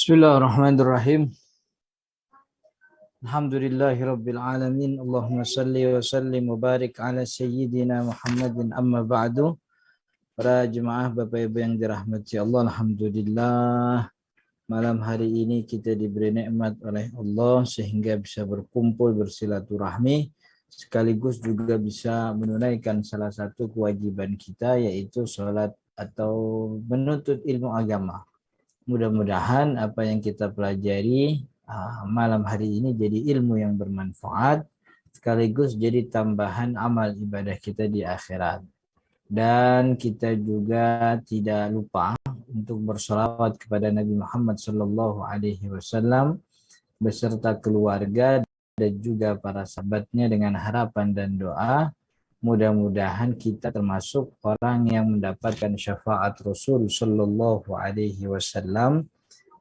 Bismillahirrahmanirrahim. Alhamdulillahirabbil alamin. Allahumma salli wa sallim wa barik ala sayyidina Muhammadin amma ba'du. Para jemaah Bapak Ibu yang dirahmati Allah, alhamdulillah malam hari ini kita diberi nikmat oleh Allah sehingga bisa berkumpul bersilaturahmi sekaligus juga bisa menunaikan salah satu kewajiban kita yaitu sholat atau menuntut ilmu agama. Mudah-mudahan apa yang kita pelajari malam hari ini jadi ilmu yang bermanfaat sekaligus jadi tambahan amal ibadah kita di akhirat. Dan kita juga tidak lupa untuk bersolawat kepada Nabi Muhammad SAW beserta keluarga dan juga para sahabatnya dengan harapan dan doa. Mudah-mudahan kita termasuk orang yang mendapatkan syafaat Rasul Sallallahu Alaihi Wasallam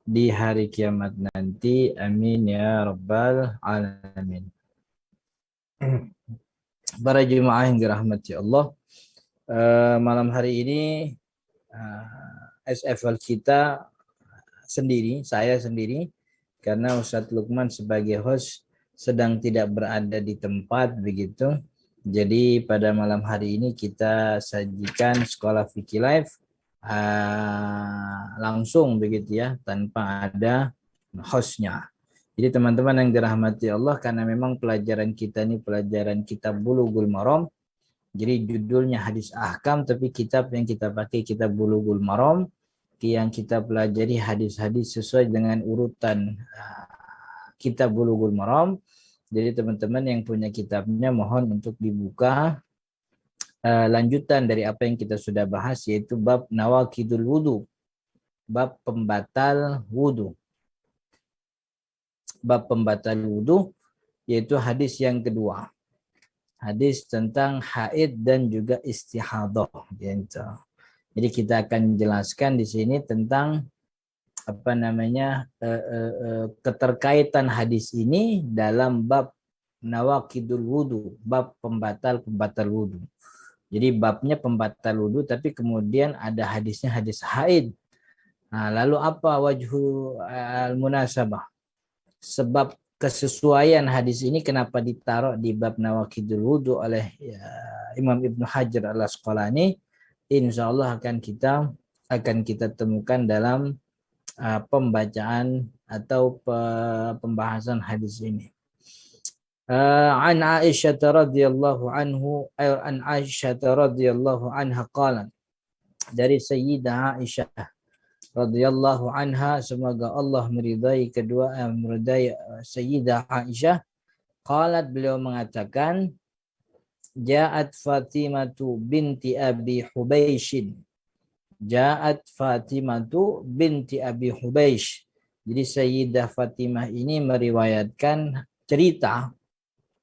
di hari kiamat nanti. Amin ya Rabbal Alamin. Para jemaah yang dirahmati Allah, malam hari ini SFL kita sendiri, saya sendiri, karena Ustadz Lukman sebagai host sedang tidak berada di tempat begitu. Jadi pada malam hari ini kita sajikan Sekolah Fikih Live langsung begitu ya, tanpa ada hostnya. Jadi teman-teman yang dirahmati Allah, karena memang pelajaran kita ini pelajaran kitab Bulughul Maram. Jadi judulnya hadis ahkam, tapi kitab yang kita pakai kitab Bulughul Maram, yang kita pelajari hadis-hadis sesuai dengan urutan kitab Bulughul Maram. Jadi teman-teman yang punya kitabnya mohon untuk dibuka lanjutan dari apa yang kita sudah bahas, yaitu bab nawaqidul wudu, bab pembatal wudu. Bab pembatal wudu yaitu hadis yang kedua. Hadis tentang haid dan juga istihadah gitu. Jadi kita akan jelaskan di sini tentang keterkaitan hadis ini dalam bab nawaqidul wudu, bab pembatal wudu. Jadi babnya pembatal wudu, tapi kemudian ada hadisnya hadis haid. Nah, lalu apa wajhu al-munasabah? Sebab kesesuaian hadis ini kenapa ditaruh di bab nawaqidul wudu oleh Imam Ibnu Hajar al-Asqalani? Insyaallah akan kita temukan dalam pembacaan atau pembahasan hadis ini. An Aisyah radhiyallahu anha qalat, dari Sayyidah Aisyah radhiyallahu anha, semoga Allah meridai Sayyidah Aisyah, qalat, beliau mengatakan, Ja'at Fatimatu binti Abi Hubaishin. Ja'at Fatimatu binti Abi Hubaish. Jadi Sayyidah Fatimah ini meriwayatkan cerita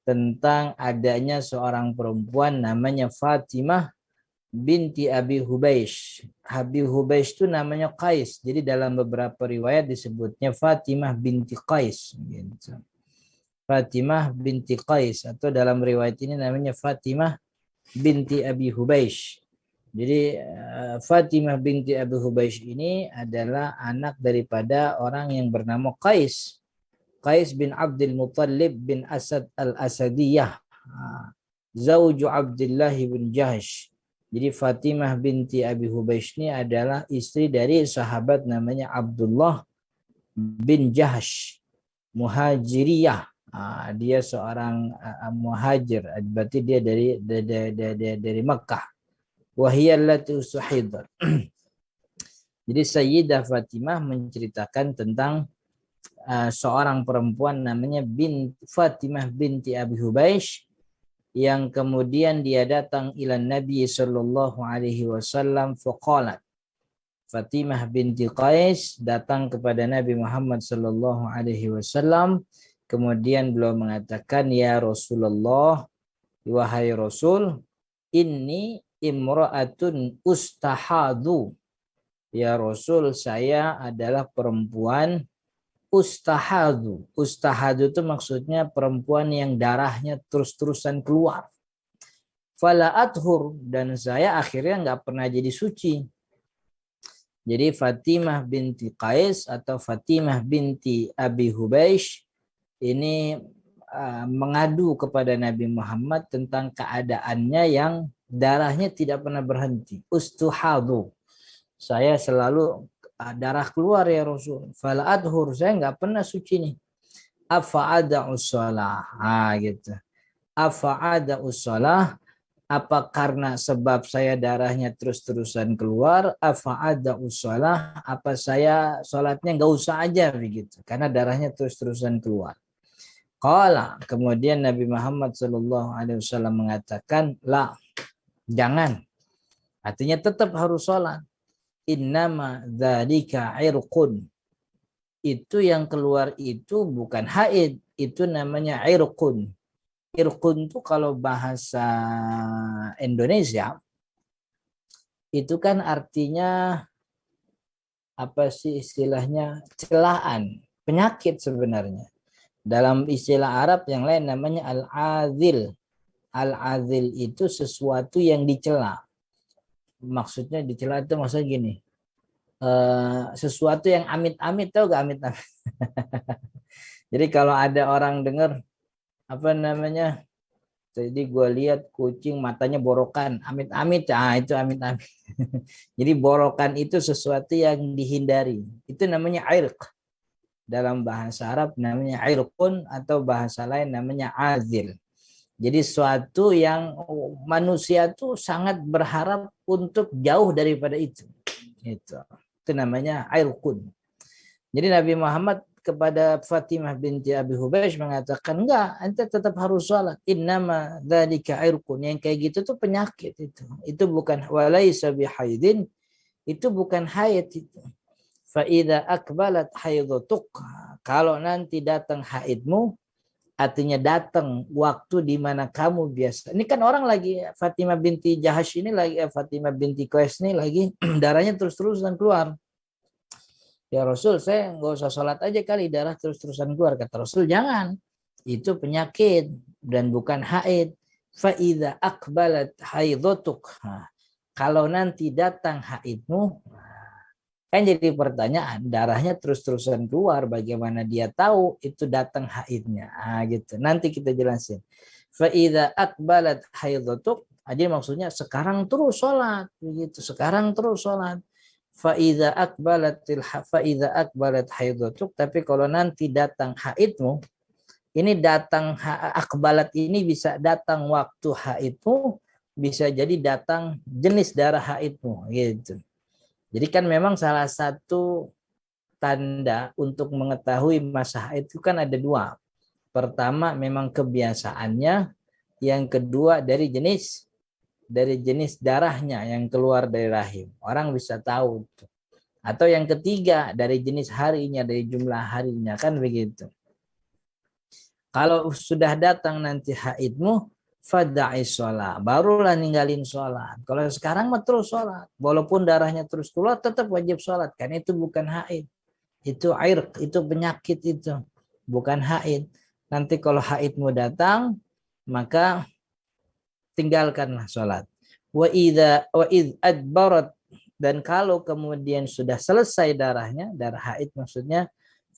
tentang adanya seorang perempuan namanya Fatimah binti Abi Hubaish. Abi Hubaish itu namanya Qais. Jadi dalam beberapa riwayat disebutnya Fatimah binti Qais. Gitu. Fatimah binti Qais, atau dalam riwayat ini namanya Fatimah binti Abi Hubaish. Jadi Fatimah binti Abi Hubaish ini adalah anak daripada orang yang bernama Qais. Qais bin Abdul Muttalib bin Asad al-Asadiyah. Zawju Abdullah bin Jahsh. Jadi Fatimah binti Abi Hubaish ini adalah istri dari sahabat namanya Abdullah bin Jahsh. Muhajiriyah. Dia seorang muhajir. Berarti dia dari Makkah. Wahiyallati usuhidat. Jadi Sayyidah Fatimah menceritakan tentang seorang perempuan namanya Fatimah binti Abi Hubaish, yang kemudian dia datang ila Nabi sallallahu alaihi wasallam faqalat. Fatimah binti Qais datang kepada Nabi Muhammad sallallahu alaihi wasallam, kemudian beliau mengatakan, ya Rasulullah, wahai Rasul, inni imra'atun ustahadu. Ya Rasul, saya adalah perempuan ustahadu. Ustahadu itu maksudnya perempuan yang darahnya terus-terusan keluar. Fala athur, dan saya akhirnya nggak pernah jadi suci. Jadi Fatimah binti Qais atau Fatimah binti Abi Hubeish ini mengadu kepada Nabi Muhammad tentang keadaannya yang darahnya tidak pernah berhenti. Ustuhadu. Saya selalu darah keluar ya Rasul. Fala adhur, saya nggak pernah suci nih. Afa'ada ussalah. Gitu. Afa'ada ussalah. Apa karena sebab saya darahnya terus-terusan keluar? Afa'ada ussalah. Apa saya sholatnya nggak usah aja begitu? Karena darahnya terus-terusan keluar. Qala, kemudian Nabi Muhammad SAW mengatakan, la, jangan. Artinya tetap harus sholat. Innama dzalika irqun. Itu yang keluar itu bukan haid, itu namanya irqun. Irqun itu kalau bahasa Indonesia itu kan artinya apa sih istilahnya? Celaan, penyakit sebenarnya. Dalam istilah Arab yang lain namanya al-azil. Al-azil itu sesuatu yang dicela. Maksudnya dicela itu maksudnya gini. Sesuatu yang amit-amit, tahu gak amit-amit? Jadi kalau ada orang dengar apa namanya, jadi gue lihat kucing matanya borokan, amit-amit, itu amit-amit. Jadi borokan itu sesuatu yang dihindari, itu namanya irq. Dalam bahasa Arab namanya irqun, atau bahasa lain namanya azil. Jadi suatu yang manusia tuh sangat berharap untuk jauh daripada itu. Itu namanya irqun. Jadi Nabi Muhammad kepada Fatimah binti Abi Hubeish mengatakan, enggak, ente tetap harus sholat. Innama dzalika irqun. Yang kayak gitu tuh penyakit itu. Itu bukan walaisa bihaidin. Itu bukan haid itu. Fa idza akbalat haidhatuk. Kalau nanti datang haidmu, artinya datang waktu di mana kamu biasa. Ini kan orang lagi Fatimah binti Jahash ini lagi, Fatimah binti Qais ini lagi darahnya terus-terusan keluar. Ya Rasul, saya nggak usah sholat aja kali, darah terus-terusan keluar. Kata Rasul, jangan. Itu penyakit dan bukan haid. Fa'idha akbalat haidhotuk. Kalau nanti datang haidmu, kan jadi pertanyaan, darahnya terus-terusan keluar, bagaimana dia tahu itu datang haidnya? Gitu. Nanti kita jelasin. Fa'idha akbalat haidhotuk, jadi maksudnya sekarang terus sholat. Begitu. Sekarang terus sholat. Fa'idha akbalat haidhatuk, tapi kalau nanti datang haidmu, ini datang akbalat ini bisa datang waktu haidmu, bisa jadi datang jenis darah haidmu gitu. Jadi kan memang salah satu tanda untuk mengetahui masa haid itu kan ada dua. Pertama memang kebiasaannya, yang kedua dari jenis darahnya yang keluar dari rahim. Orang bisa tahu. Atau yang ketiga dari jenis harinya, dari jumlah harinya, kan begitu. Kalau sudah datang nanti haidmu, fada'i sholat, barulah ninggalin sholat. Kalau sekarang mah terus sholat, walaupun darahnya terus keluar tetap wajib sholat, karena itu bukan haid. Itu irq, itu penyakit itu, bukan haid. Nanti kalau haidmu datang, maka tinggalkanlah sholat. Wa idh adbarat, dan kalau kemudian sudah selesai darahnya, darah haid maksudnya,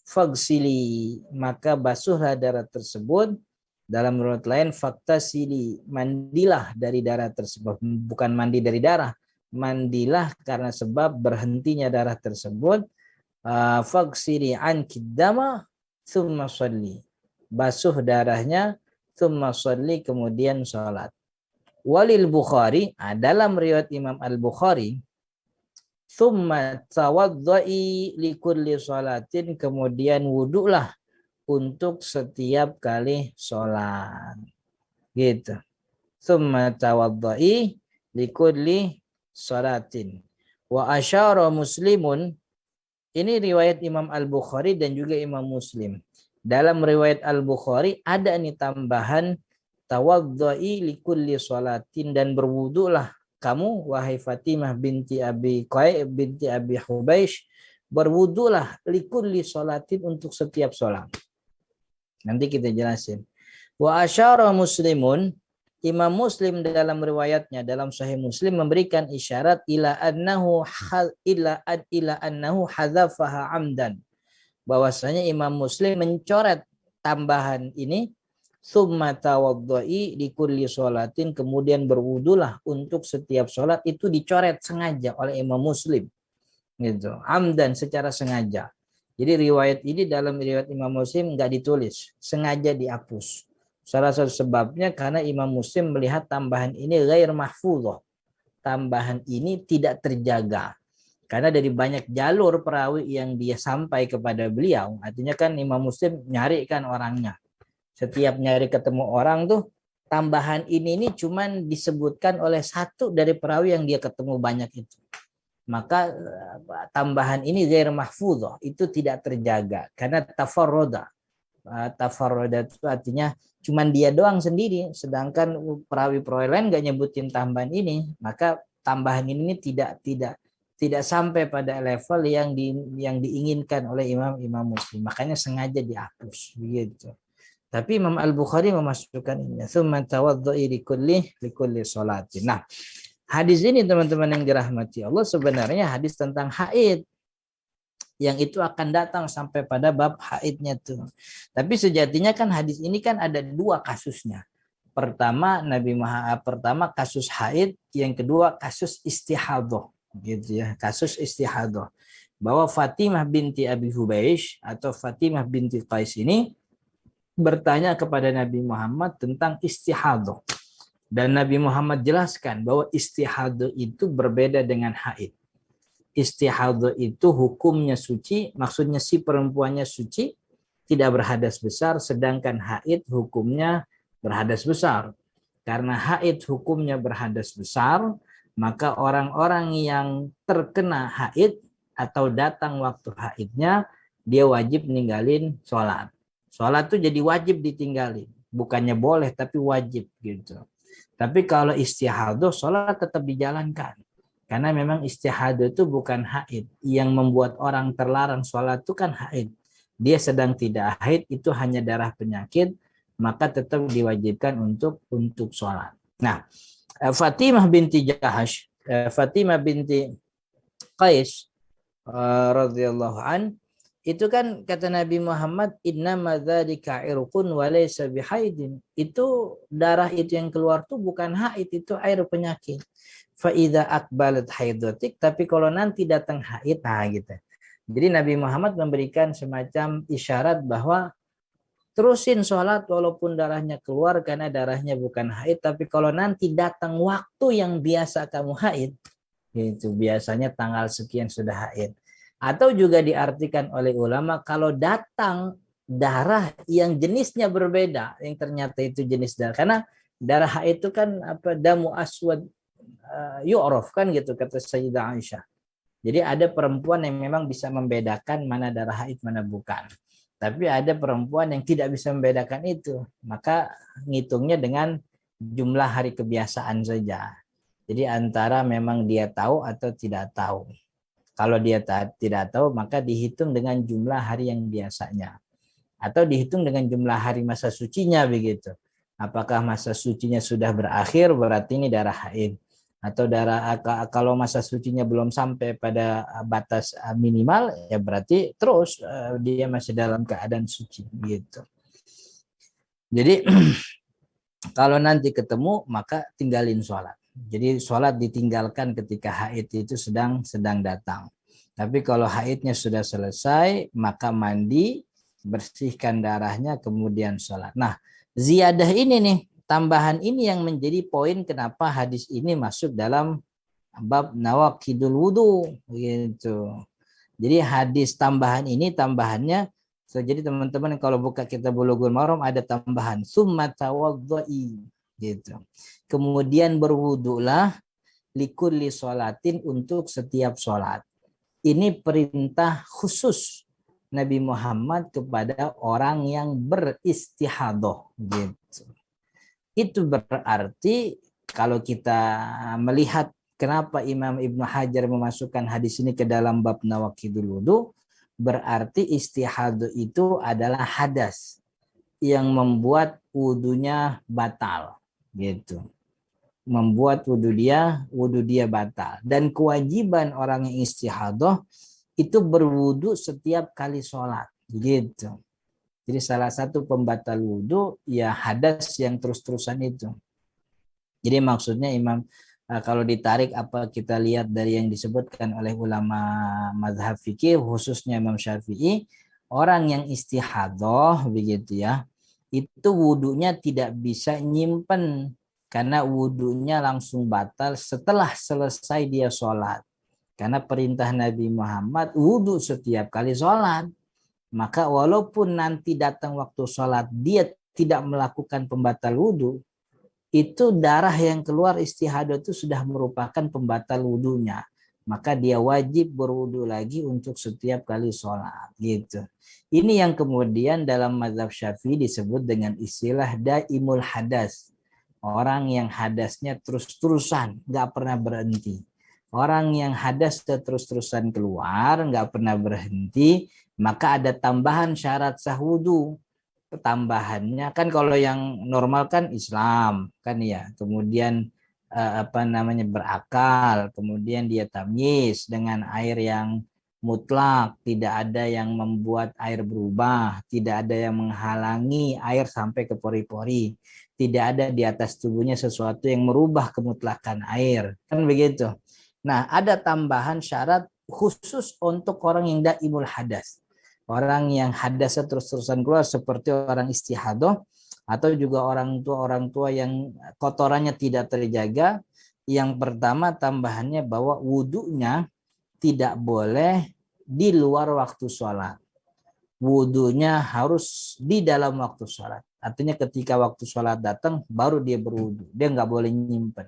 fagsili, maka basuhlah darah tersebut. Dalam riwayat lain faktasili, mandilah dari darah tersebut, bukan mandi dari darah, mandilah karena sebab berhentinya darah tersebut. Fagsili ankid dama thumma sholli, basuh darahnya, thumma sholli, kemudian sholat. Walil Bukhari, dalam riwayat Imam Al-Bukhari, thumma tawaddai likulli sholatin, kemudian wudulah untuk setiap kali sholat. Gitu. Thumma tawaddai likulli sholatin. Wa asyara Muslimun, ini riwayat Imam Al-Bukhari dan juga Imam Muslim. Dalam riwayat Al-Bukhari ada nih tambahan, tawaddai likulli sholatin, dan berwudulah kamu wahai Fatimah binti Abi Qais binti Abi Hubeish, berwudulah likulli sholatin, untuk setiap sholat. Nanti kita jelasin. Wa asyara Muslimun, Imam Muslim dalam riwayatnya dalam Sahih Muslim memberikan isyarat ila annahu hadzafaha amdan, bahwasanya Imam Muslim mencoret tambahan ini, summa tawaddai di kulli sholatin, kemudian berwudulah untuk setiap sholat. Itu dicoret sengaja oleh Imam Muslim gitu, amdan, secara sengaja. Jadi riwayat ini dalam riwayat Imam Muslim enggak ditulis, sengaja dihapus. Salah satu sebabnya karena Imam Muslim melihat tambahan ini ghair mahfudhah, tambahan ini tidak terjaga. Karena dari banyak jalur perawi yang dia sampai kepada beliau, artinya kan Imam Muslim nyari kan orangnya. Setiap nyari ketemu orang tuh, tambahan ini cuman disebutkan oleh satu dari perawi yang dia ketemu banyak itu. Maka tambahan ini ghair mahfudhah, itu tidak terjaga karena tafarroda. Tafarroda itu artinya cuman dia doang sendiri, sedangkan perawi-perawi lain nggak nyebutin tambahan ini, maka tambahan ini tidak sampai pada level yang diinginkan oleh Imam Muslim, makanya sengaja dihapus begitu. Tapi Imam Al-Bukhari memasukkan ini, tsumma tawaddu'i likulli sholatin. Nah, hadis ini teman-teman yang dirahmati Allah sebenarnya hadis tentang haid, yang itu akan datang sampai pada bab haidnya tuh. Tapi sejatinya kan hadis ini kan ada dua kasusnya. Pertama kasus haid, yang kedua kasus istihadhah gitu ya, kasus istihadhah. Bahwa Fatimah binti Abi Hubaish atau Fatimah binti Qais ini bertanya kepada Nabi Muhammad tentang istihadhah. Dan Nabi Muhammad jelaskan bahwa istihadhah itu berbeda dengan haid. Istihadhah itu hukumnya suci, maksudnya si perempuannya suci, tidak berhadas besar, sedangkan haid hukumnya berhadas besar. Karena haid hukumnya berhadas besar, maka orang-orang yang terkena haid atau datang waktu haidnya, dia wajib ninggalin sholat. Sholat itu jadi wajib ditinggalin, bukannya boleh tapi wajib gitu. Tapi kalau istihadhah, sholat tetap dijalankan. Karena memang istihadhah itu bukan haid. Yang membuat orang terlarang sholat itu kan haid. Dia sedang tidak haid, itu hanya darah penyakit, maka tetap diwajibkan untuk sholat. Nah, Fatimah binti Jahash, Fatimah binti Qais radhiyallahu an, itu kan kata Nabi Muhammad, innama dzalika irqun wa laysa bihaidin. Itu darah itu yang keluar tuh bukan haid, itu air penyakit. Fa idza aqbalat haidatik, tapi kalau nanti datang haid, nah gitu. Jadi Nabi Muhammad memberikan semacam isyarat bahwa terusin sholat walaupun darahnya keluar karena darahnya bukan haid, tapi kalau nanti datang waktu yang biasa kamu haid, gitu, biasanya tanggal sekian sudah haid. Atau juga diartikan oleh ulama kalau datang darah yang jenisnya berbeda, yang ternyata itu jenis darah, karena darah haid itu kan damu aswad yu'raf kan gitu kata Sayyidah Aisyah. Jadi ada perempuan yang memang bisa membedakan mana darah haid mana bukan. Tapi ada perempuan yang tidak bisa membedakan itu, maka ngitungnya dengan jumlah hari kebiasaan saja. Jadi antara memang dia tahu atau tidak tahu. Kalau dia tidak tahu, maka dihitung dengan jumlah hari yang biasanya. Atau dihitung dengan jumlah hari masa sucinya begitu. Apakah masa sucinya sudah berakhir, berarti ini darah haid. Atau kalau masa sucinya belum sampai pada batas minimal, ya berarti terus dia masih dalam keadaan suci gitu. Jadi kalau nanti ketemu, maka tinggalin sholat. Jadi sholat ditinggalkan ketika haid itu sedang datang. Tapi kalau haidnya sudah selesai, maka mandi, bersihkan darahnya, kemudian sholat. Nah, ziyadah ini nih, tambahan ini yang menjadi poin kenapa hadis ini masuk dalam bab nawaqidul wudu gitu. Jadi hadis tambahan ini, tambahannya, jadi teman-teman kalau buka kitab Bulughul Maram ada tambahan summa tawaddai gitu. Kemudian berwudulah likulli sholatin, untuk setiap sholat. Ini perintah khusus Nabi Muhammad kepada orang yang beristihadhah gitu. Itu berarti kalau kita melihat kenapa Imam Ibnu Hajar memasukkan hadis ini ke dalam bab nawaqidul wudu, berarti istihadhah itu adalah hadas yang membuat wudunya batal. gitu. Membuat wudhu dia batal. Dan kewajiban orang yang istihadah itu berwudhu setiap kali sholat, gitu. Jadi salah satu pembatal wudhu ya hadas yang terus-terusan itu. Jadi maksudnya Imam kalau ditarik apa kita lihat dari yang disebutkan oleh ulama mazhab fikih khususnya Imam Syafi'i, orang yang istihadah begitu ya, itu wudhunya tidak bisa nyimpen karena wudhunya langsung batal setelah selesai dia sholat. Karena perintah Nabi Muhammad wudhu setiap kali sholat. Maka walaupun nanti datang waktu sholat dia tidak melakukan pembatal wudhu, itu darah yang keluar istihadah itu sudah merupakan pembatal wudhunya. Maka dia wajib berwudhu lagi untuk setiap kali sholat. Gitu. Ini yang kemudian dalam mazhab Syafi'i disebut dengan istilah daimul hadas. Orang yang hadasnya terus-terusan, nggak pernah berhenti. Orang yang hadas terus-terusan keluar, nggak pernah berhenti, maka ada tambahan syarat sah wudhu. Tambahannya kan kalau yang normal kan Islam kan ya, kemudian berakal, kemudian dia tamyiz dengan air yang mutlak, tidak ada yang membuat air berubah, tidak ada yang menghalangi air sampai ke pori-pori, tidak ada di atas tubuhnya sesuatu yang merubah kemutlakan air, kan begitu. Nah, ada tambahan syarat khusus untuk orang yang daimul hadas. Orang yang hadasnya terus-terusan keluar seperti orang istihadah atau juga orang tua yang kotorannya tidak terjaga. Yang pertama tambahannya bahwa wudhunya tidak boleh di luar waktu sholat. Wudhunya harus di dalam waktu sholat. Artinya ketika waktu sholat datang baru dia berwudhu. Dia nggak boleh nyimpen.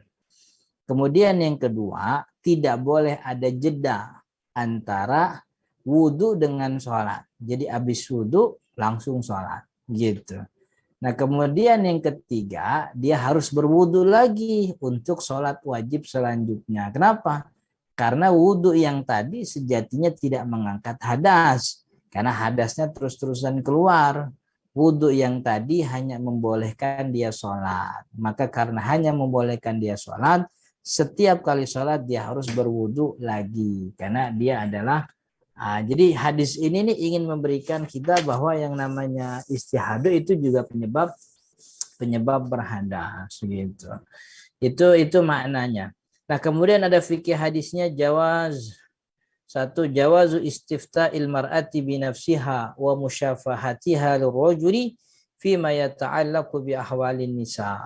Kemudian yang kedua, tidak boleh ada jeda antara wudhu dengan sholat. Jadi habis wudhu langsung sholat. Gitu. Nah kemudian yang ketiga, dia harus berwudhu lagi untuk sholat wajib selanjutnya. Kenapa? Karena wudhu yang tadi sejatinya tidak mengangkat hadas. Karena hadasnya terus-terusan keluar. Wudhu yang tadi hanya membolehkan dia sholat. Maka karena hanya membolehkan dia sholat, setiap kali sholat dia harus berwudhu lagi. Karena dia adalah, jadi hadis ini nih ingin memberikan kita bahwa yang namanya istihadah itu juga penyebab berhadas. Gitu. Itu maknanya. Nah kemudian ada fikih hadisnya jawaz. Satu, jawazu istifta'il mar'ati binafsiha wa musyafahatiha lirrajuli fima yata'allaqu bi ahwalin nisa.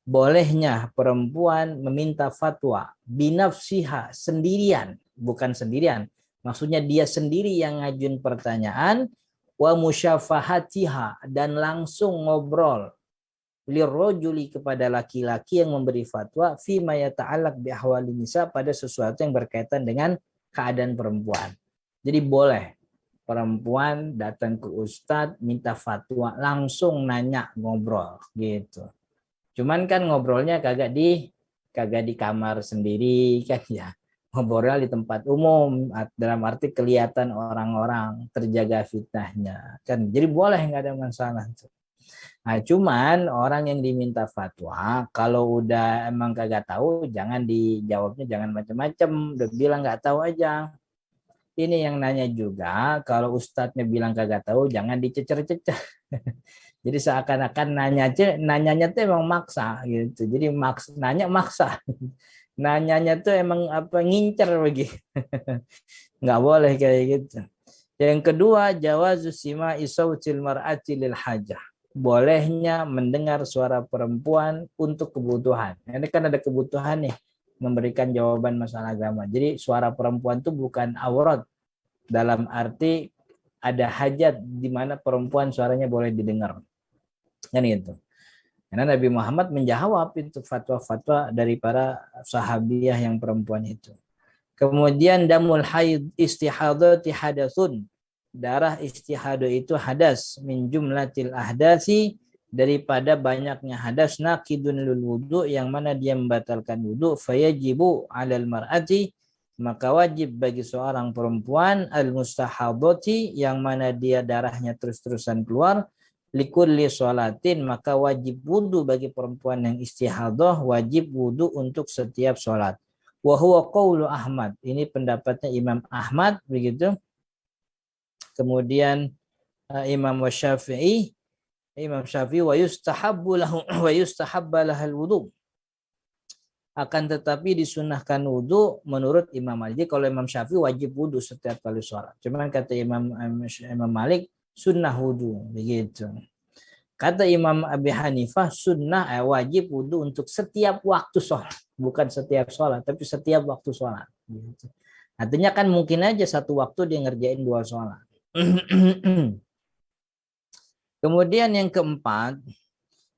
Bolehnya perempuan meminta fatwa binafsiha sendirian, bukan sendirian. Maksudnya dia sendiri yang ngajuin pertanyaan, wa musyafahatiha dan langsung ngobrol lirrajuli kepada laki-laki yang memberi fatwa fi ma yata'allaq bi ahwalin nisa pada sesuatu yang berkaitan dengan keadaan perempuan. Jadi boleh perempuan datang ke ustadz minta fatwa, langsung nanya, ngobrol gitu. Cuman kan ngobrolnya kagak di kamar sendiri kan ya. Ngobrol di tempat umum dalam arti kelihatan orang-orang, terjaga fitnahnya kan. Jadi boleh, nggak ada masalah tuh. Nah, cuman orang yang diminta fatwa kalau udah emang kagak tahu jangan dijawabnya, jangan macam-macam, udah bilang nggak tahu aja. Ini yang nanya juga kalau ustadznya bilang kagak tahu jangan dicecer-cecer. Jadi seakan-akan nanyanya tuh emang maksa gitu. Jadi nanya maksa. Nanyanya tuh emang ngincer begitu. Nggak boleh kayak gitu. Yang kedua, jawazu sima'i sautil mar'ati lil hajah. Bolehnya mendengar suara perempuan untuk kebutuhan. Ini kan ada kebutuhan nih, memberikan jawaban masalah agama. Jadi suara perempuan itu bukan aurat. Dalam arti ada hajat di mana perempuan suaranya boleh didengar. Kan itu. Karena Nabi Muhammad menjawab itu fatwa-fatwa dari para sahabiah yang perempuan itu. Kemudian damul haid istihadati hadasun. Darah istihadah itu hadas min jumlatil ahdasi, daripada banyaknya hadas naqidun lil wudu yang mana dia membatalkan wudu, fayajibu 'alal mar'ati, maka wajib bagi seorang perempuan al mustahadati yang mana dia darahnya terus-terusan keluar, likulli sholatin, maka wajib wudu bagi perempuan yang istihadah, wajib wudu untuk setiap sholat. Wa huwa qaulu Ahmad, ini pendapatnya Imam Ahmad begitu. Kemudian Imam Syafi'i wa yustahabbu lahu wa yustahabba lahal wudu. Akan tetapi disunahkan wudu menurut Imam Malik. Jadi kalau Imam Syafi'i wajib wudu setiap kali sholat. Cuman kata Imam Malik sunnah wudu begitu. Kata Imam Abi Hanifah sunnah wajib wudu untuk setiap waktu sholat, bukan setiap sholat, tapi setiap waktu sholat. Gitu. Artinya kan mungkin aja satu waktu dia ngerjain 2 sholat. Kemudian yang keempat,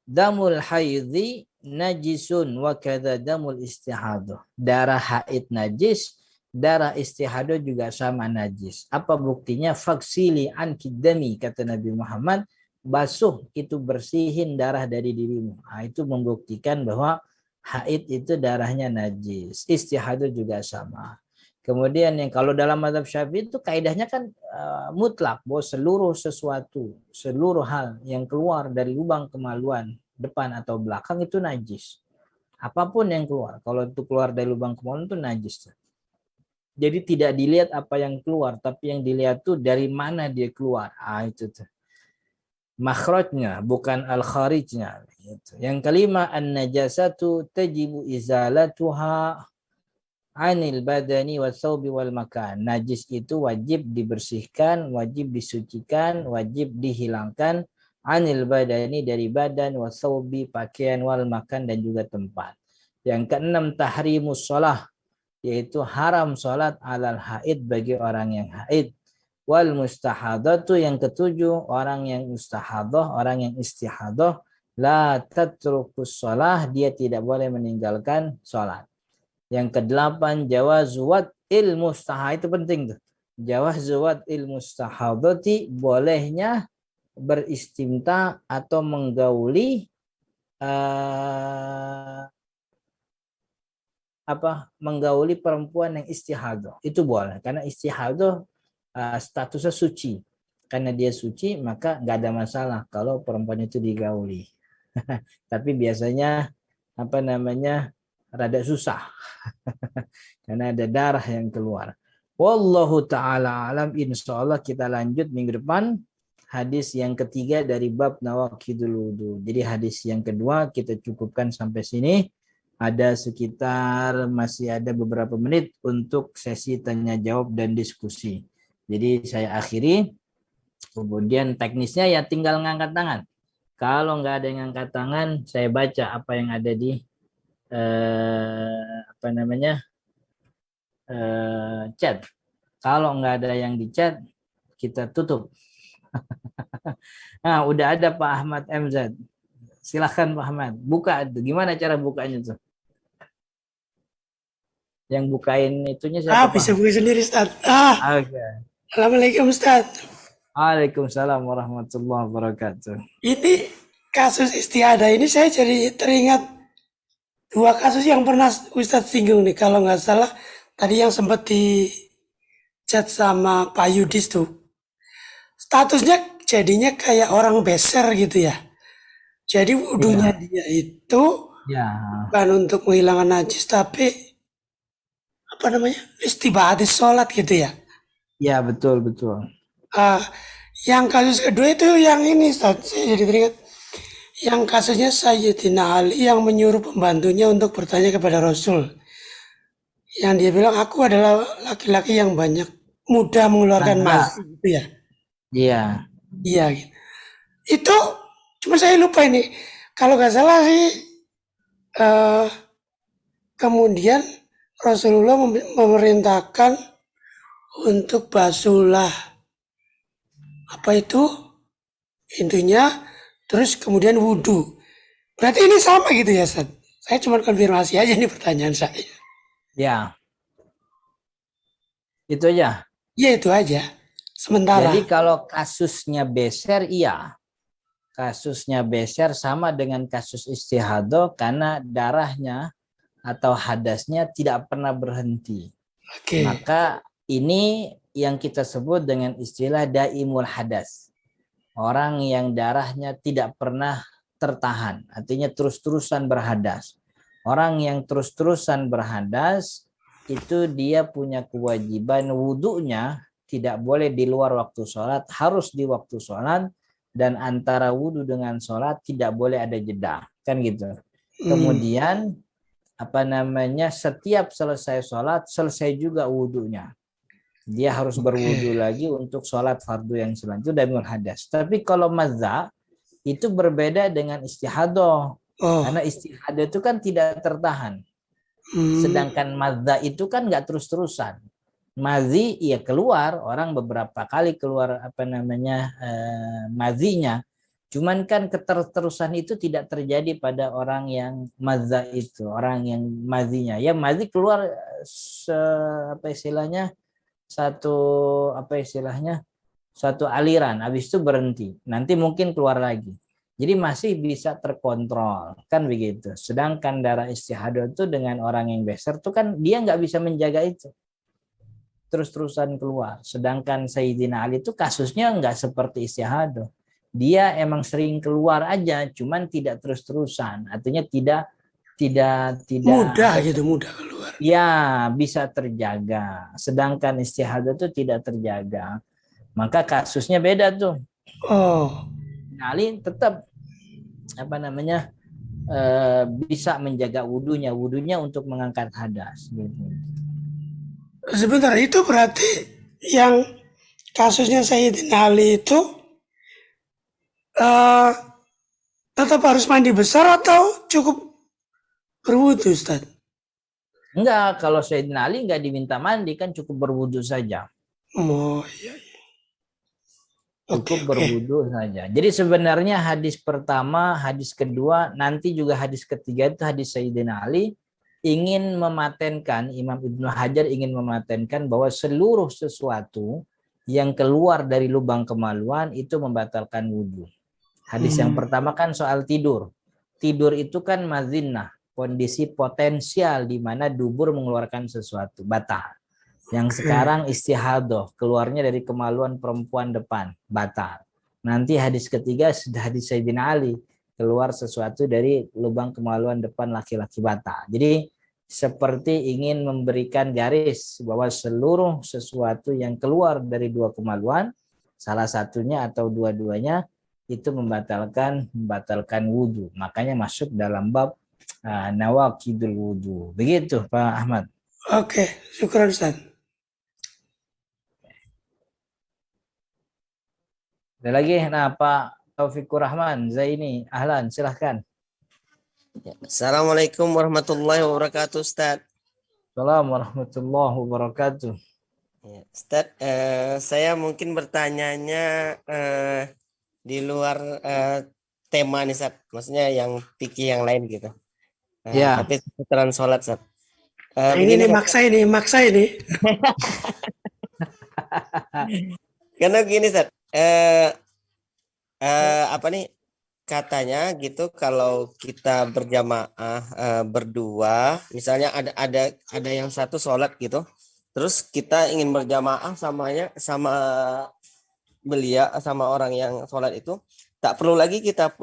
damul haidhi najisun wa kadza damul istihadah. Darah haid najis, darah istihadah juga sama najis. Apa buktinya? Faksili an kidami, kata Nabi Muhammad, basuh itu bersihin darah dari dirimu. Nah, itu membuktikan bahwa haid itu darahnya najis. Istihadah juga sama. Kemudian yang kalau dalam mazhab Syafi'i itu kaidahnya kan mutlak, bahwa seluruh sesuatu, seluruh hal yang keluar dari lubang kemaluan depan atau belakang itu najis. Apapun yang keluar, kalau itu keluar dari lubang kemaluan itu najis. Jadi tidak dilihat apa yang keluar, tapi yang dilihat tuh dari mana dia keluar. Itu tuh. Makhrajnya, bukan al-kharijnya. Yang kelima, an-najasatu tajibu izalatuha anil badani wa thawbi wal makan. Najis itu wajib dibersihkan, wajib disucikan, wajib dihilangkan anil badani dari badan, wa thawbi pakaian, wal makan dan juga tempat. Yang keenam, tahrimus shalah, yaitu haram salat alal haid bagi orang yang haid. Wal mustahadatu, yang ketujuh, orang yang mustahadah, orang yang istihadah, la tatrukus shalah, dia tidak boleh meninggalkan salat. Yang kedelapan, jawazuwat il mustahad, itu penting tuh. Jawazuwat il mustahadati, bolehnya beristimta atau menggauli menggauli perempuan yang istihadah. Itu boleh, karena istihadah statusnya suci. Karena dia suci, maka nggak ada masalah kalau perempuan itu digauli. Tapi biasanya rada susah karena ada darah yang keluar. Wallahu ta'ala alam. Insyaallah kita lanjut minggu depan hadis yang ketiga dari bab nawaqidul wudu. Jadi hadis yang kedua kita cukupkan sampai sini. Ada sekitar masih ada beberapa menit untuk sesi tanya jawab dan diskusi. Jadi saya akhiri. Kemudian teknisnya ya tinggal ngangkat tangan. Kalau nggak ada yang ngangkat tangan, saya baca apa yang ada di chat. Kalau nggak ada yang di chat, kita tutup. Nah, udah ada Pak Ahmad MZ. Silahkan Pak Ahmad, buka. Gimana cara bukanya tuh? Yang bukain itunya siapa? Bisa buka sendiri, Ustaz. Okay. Assalamualaikum, Ustaz. Waalaikumsalam warahmatullahi wabarakatuh. Ini kasus istiadah ini saya jadi teringat 2 kasus yang pernah Ustaz singgung nih. Kalau nggak salah, tadi yang sempat di chat sama Pak Yudis tuh. Statusnya jadinya kayak orang beser gitu ya. Jadi wudunya dia itu bukan untuk menghilangkan najis, tapi istibadati sholat gitu ya. Ya, betul. Yang kasus kedua itu yang ini, Ustaz. Saya jadi teringat yang kasusnya Sayyidina Ali yang menyuruh pembantunya untuk bertanya kepada Rasul. Yang dia bilang, aku adalah laki-laki yang mudah mengeluarkan mazi gitu ya. Iya. Iya gitu. Itu cuma saya lupa ini. Kalau nggak salah sih kemudian Rasulullah memerintahkan untuk basuhlah intinya, terus kemudian wudhu. Berarti ini sama gitu ya, Ustaz? Saya cuma konfirmasi aja nih pertanyaan saya. Ya. Itu aja? Iya, itu aja. Sementara. Jadi kalau kasusnya beser, iya. Kasusnya beser sama dengan kasus istihadah karena darahnya atau hadasnya tidak pernah berhenti. Maka ini yang kita sebut dengan istilah daimul hadas. orang yang darahnya tidak pernah tertahan, artinya terus-terusan berhadas. Orang yang terus-terusan berhadas itu dia punya kewajiban wudhunya tidak boleh di luar waktu sholat, harus di waktu sholat, dan antara wudhu dengan sholat tidak boleh ada jeda, kan gitu. Kemudian setiap selesai sholat selesai juga wudhunya. Dia harus berwudu lagi untuk sholat fardu yang selanjutnya dan hadas. Tapi kalau mazza itu berbeda dengan istihadah. Karena istihadah itu kan tidak tertahan. Sedangkan mazza itu kan nggak terus-terusan. Mazi ya keluar, orang beberapa kali keluar mazinya. Cuman kan keterterusan itu tidak terjadi pada orang yang mazza itu, orang yang mazinya. Ya mazi keluar satu aliran, habis itu berhenti, nanti mungkin keluar lagi, jadi masih bisa terkontrol, kan begitu. Sedangkan darah istihadah itu dengan orang yang beser itu kan dia nggak bisa menjaga itu, terus-terusan keluar. Sedangkan Sayyidina Ali itu kasusnya nggak seperti istihadah, dia emang sering keluar aja, cuman tidak terus-terusan, artinya tidak mudah keluar. Ya, bisa terjaga. Sedangkan istihadah itu tidak terjaga. Maka kasusnya beda tuh. Ali tetap bisa menjaga wudunya untuk mengangkat hadas. Sebentar, itu berarti yang kasusnya Sayyidina Ali itu tetap harus mandi besar atau cukup berwudu, Ustaz? Enggak, kalau Sayyidina Ali enggak diminta mandi, kan cukup berwudu saja. Oh iya. Cukup berwudu saja. Jadi sebenarnya hadis pertama, hadis kedua, nanti juga hadis ketiga itu hadis Sayyidina Ali ingin mematenkan, Imam Ibnu Hajar ingin mematenkan bahwa seluruh sesuatu yang keluar dari lubang kemaluan itu membatalkan wudu. Hadis yang pertama kan soal tidur. Tidur itu kan mazinnah, kondisi potensial di mana dubur mengeluarkan sesuatu, batal. Yang sekarang istihadah, keluarnya dari kemaluan perempuan depan, batal. Nanti hadis ketiga hadis Sayyidina Ali, keluar sesuatu dari lubang kemaluan depan laki-laki, batal. Jadi seperti ingin memberikan garis bahwa seluruh sesuatu yang keluar dari dua kemaluan, salah satunya atau dua-duanya, itu membatalkan wudu. Makanya masuk dalam bab nawaqidul wudu. Begitu Pak Ahmad. Oke, syukur Ustaz. Ada lagi? Nah, Pak Taufikur Rahman Zaini, ahlan, silahkan. Assalamualaikum warahmatullahi wabarakatuh, Ustaz. Assalamualaikum warahmatullahi wabarakatuh. Ustaz, saya mungkin bertanyanya di luar tema nih, Ustaz. Maksudnya yang fikih yang lain gitu. Ya. Tapi seputaran sholat, Ustaz. Ini maksa ini. Karena gini, Ustaz. Katanya gitu, kalau kita berjamaah berdua, misalnya ada yang satu sholat gitu, terus kita ingin berjamaah sama belia sama orang yang sholat itu, tak perlu lagi kita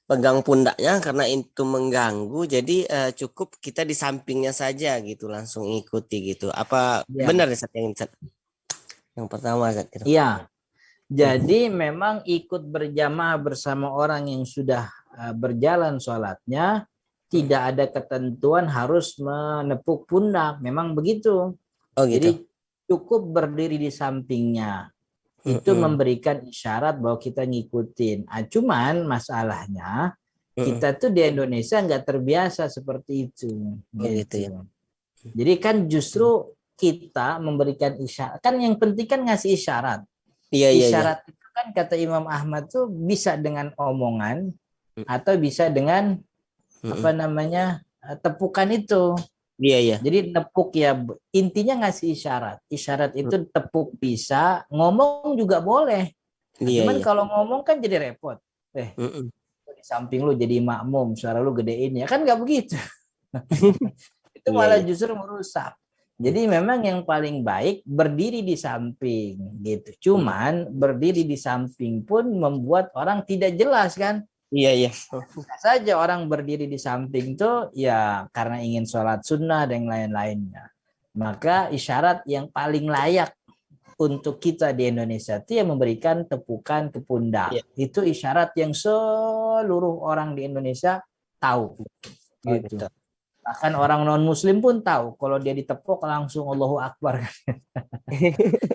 pegang pundaknya karena itu mengganggu, jadi cukup kita di sampingnya saja gitu, langsung ikuti gitu. Apa benar Ustaz yang pertama Ustaz? Iya. Jadi memang ikut berjamaah bersama orang yang sudah berjalan sholatnya, tidak ada ketentuan harus menepuk pundak, memang begitu. Oh, gitu. Jadi cukup berdiri di sampingnya, itu memberikan isyarat bahwa kita ngikutin. Cuman masalahnya kita tuh di Indonesia nggak terbiasa seperti itu. Gitu ya. Jadi kan justru kita memberikan isyarat, kan yang penting kan ngasih isyarat. Isyarat itu kan kata Imam Ahmad tuh bisa dengan omongan atau bisa dengan tepukan itu. Iya. Jadi nepuk ya, intinya ngasih isyarat. Isyarat itu tepuk bisa, ngomong juga boleh. Cuman kalau ngomong kan jadi repot. Di samping lu jadi makmum, suara lu gedein ya kan, nggak begitu. Itu malah justru merusak. Jadi memang yang paling baik berdiri di samping gitu. Cuman berdiri di samping pun membuat orang tidak jelas kan. Iya, iya. Bisa saja orang berdiri di samping tuh ya karena ingin sholat sunnah dan lain-lainnya. Maka isyarat yang paling layak untuk kita di Indonesia itu yang memberikan tepukan ke pundak. Iya. Itu isyarat yang seluruh orang di Indonesia tahu Oh, gitu. gitu. Bahkan orang non muslim pun tahu kalau dia ditepuk langsung Allahu Akbar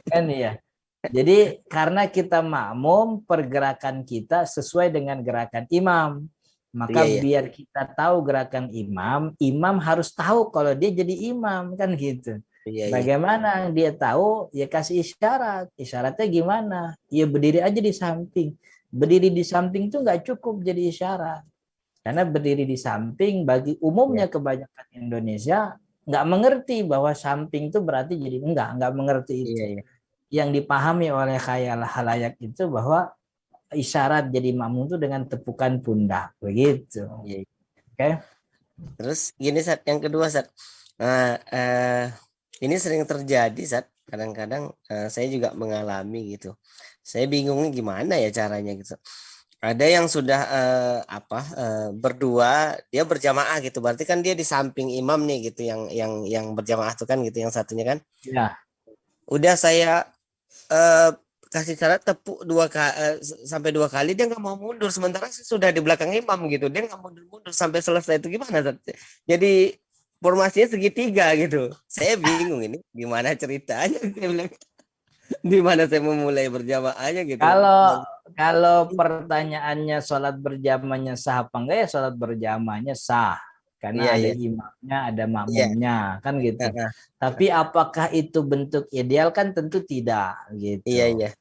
kan ya. Jadi karena kita makmum pergerakan kita sesuai dengan gerakan imam. Maka Iya, iya. biar kita tahu gerakan imam, imam harus tahu kalau dia jadi imam kan gitu. Iya, iya. Bagaimana dia tahu? Ya kasih isyarat. Isyaratnya gimana? Ya berdiri aja di samping. Berdiri di samping itu nggak cukup jadi isyarat. Karena berdiri di samping bagi umumnya kebanyakan Indonesia nggak mengerti bahwa samping itu berarti jadi nggak mengerti itu. Iya, iya. Yang dipahami oleh khayal halayak itu bahwa isyarat jadi makmum itu dengan tepukan pundak begitu. Iya. Oke. Terus gini Sat, yang kedua Sat. Nah, ini sering terjadi Sat. Kadang-kadang saya juga mengalami gitu. Saya bingungnya gimana ya caranya gitu. Ada yang sudah berdua, dia berjamaah gitu. Berarti kan dia di samping imam nih gitu, yang berjamaah tuh kan gitu, yang satunya kan. Ya. Udah saya kasih syarat tepuk sampai 2 kali, dia nggak mau mundur, sementara saya sudah di belakang imam gitu, dia nggak mundur sampai selesai. Itu gimana Sat? Jadi formasinya segitiga gitu. Saya bingung ini gimana ceritanya. Saya bilang, di mana saya memulai berjamaahnya gitu. Kalau pertanyaannya sholat berjamaahnya sah apa enggak, ya sholat berjamaahnya sah karena ada imamnya, ada makmumnya kan gitu. Tapi apakah itu bentuk ideal kan tentu tidak gitu. Iya.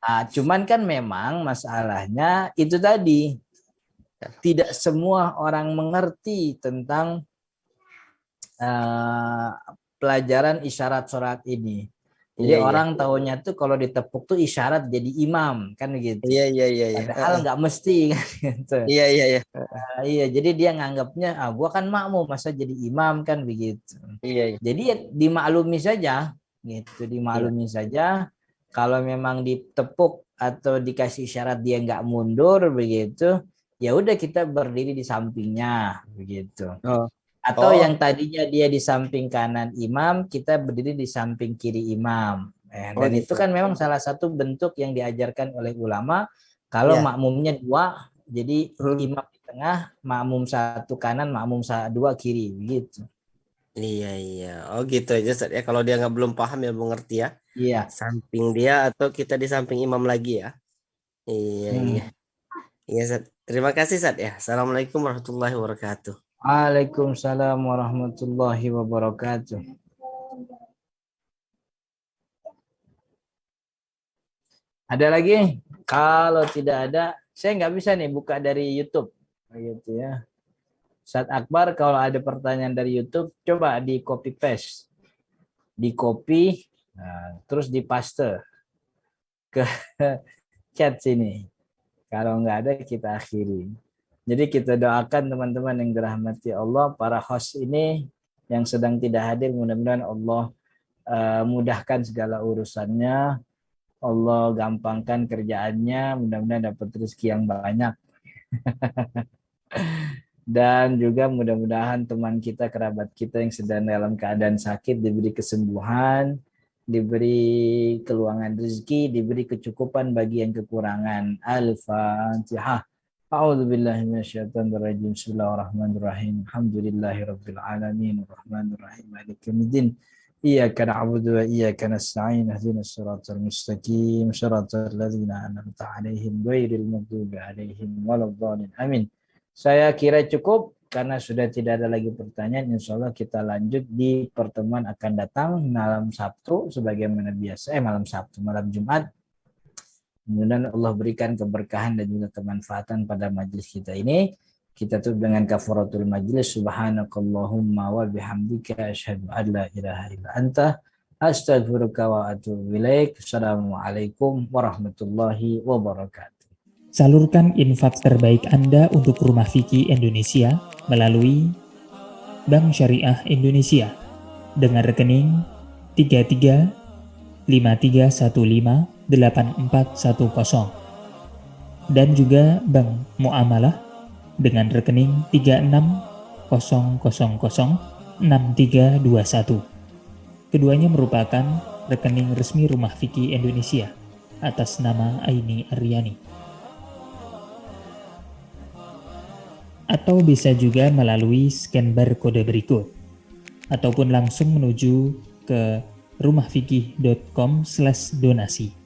Nah, cuman kan memang masalahnya itu tadi tidak semua orang mengerti tentang pelajaran isyarat sholat ini. Jadi orang taunya tuh kalau ditepuk tuh isyarat jadi imam kan gitu. Iya. Padahal nggak mesti kan gitu. Iya. Iya, jadi dia nganggapnya gua kan makmum masa jadi imam kan begitu. Iya. Jadi ya dimaklumi saja gitu, dimaklumi saja. Kalau memang ditepuk atau dikasih isyarat dia nggak mundur begitu, ya udah kita berdiri di sampingnya begitu. Atau yang tadinya dia di samping kanan imam, kita berdiri di samping kiri imam. Dan itu kan memang salah satu bentuk yang diajarkan oleh ulama. Kalau makmumnya 2, jadi imam di tengah, makmum 1 kanan, makmum 2 kiri, begitu. Iya. Oh gitu aja Sat ya. Kalau dia belum paham ya belum ngerti ya. Iya. Samping dia atau kita di samping imam lagi ya. Iya. Iya Sat. Terima kasih Sat ya. Assalamualaikum warahmatullahi wabarakatuh. Waalaikumsalam warahmatullahi wabarakatuh. Ada lagi? Kalau tidak ada, saya nggak bisa nih buka dari YouTube. Gitu ya. Ustadz Akbar, kalau ada pertanyaan dari YouTube, coba di copy paste. Di copy, terus di paste ke chat sini. Kalau nggak ada, kita akhiri. Jadi kita doakan teman-teman yang dirahmati Allah, para host ini yang sedang tidak hadir, mudah-mudahan Allah mudahkan segala urusannya, Allah gampangkan kerjaannya, mudah-mudahan dapat rezeki yang banyak. Dan juga mudah-mudahan teman kita, kerabat kita yang sedang dalam keadaan sakit diberi kesembuhan, diberi keluangan rezeki, diberi kecukupan bagi yang kekurangan. Al-Fatihah. A'udzubillahi minasyaitonirrajim. Bismillahirrahmanirrahim. Alhamdulillahirabbil alamin, arrahmanirrahim, maliki yaumiddin. Iyyaka na'budu wa iyyaka nasta'in. Ihdinas siratal mustaqim, siratal ladzina an'amta 'alaihim ghairil maghdubi 'alaihim waladdallin. Amin. Saya kira cukup karena sudah tidak ada lagi pertanyaan. Insyaallah kita lanjut di pertemuan akan datang malam Sabtu sebagaimana biasa. Malam Jumat. Kemudian Allah berikan keberkahan dan juga kemanfaatan pada majelis kita ini. Kita tutup dengan kafaratul majlis. Subhanakallahumma wa bihamdika asyhadu an la ilaha illa anta astaghfiruka wa atubu ilaik. Assalamualaikum warahmatullahi wabarakatuh. Salurkan infak terbaik Anda untuk Rumah Fikih Indonesia melalui Bank Syariah Indonesia dengan rekening 3353158410 dan juga Bank Muamalah dengan rekening 3600006321. Keduanya merupakan rekening resmi Rumah Fikih Indonesia atas nama Aini Aryani. Atau bisa juga melalui scan barcode berikut, ataupun langsung menuju ke rumahfikih.com/donasi.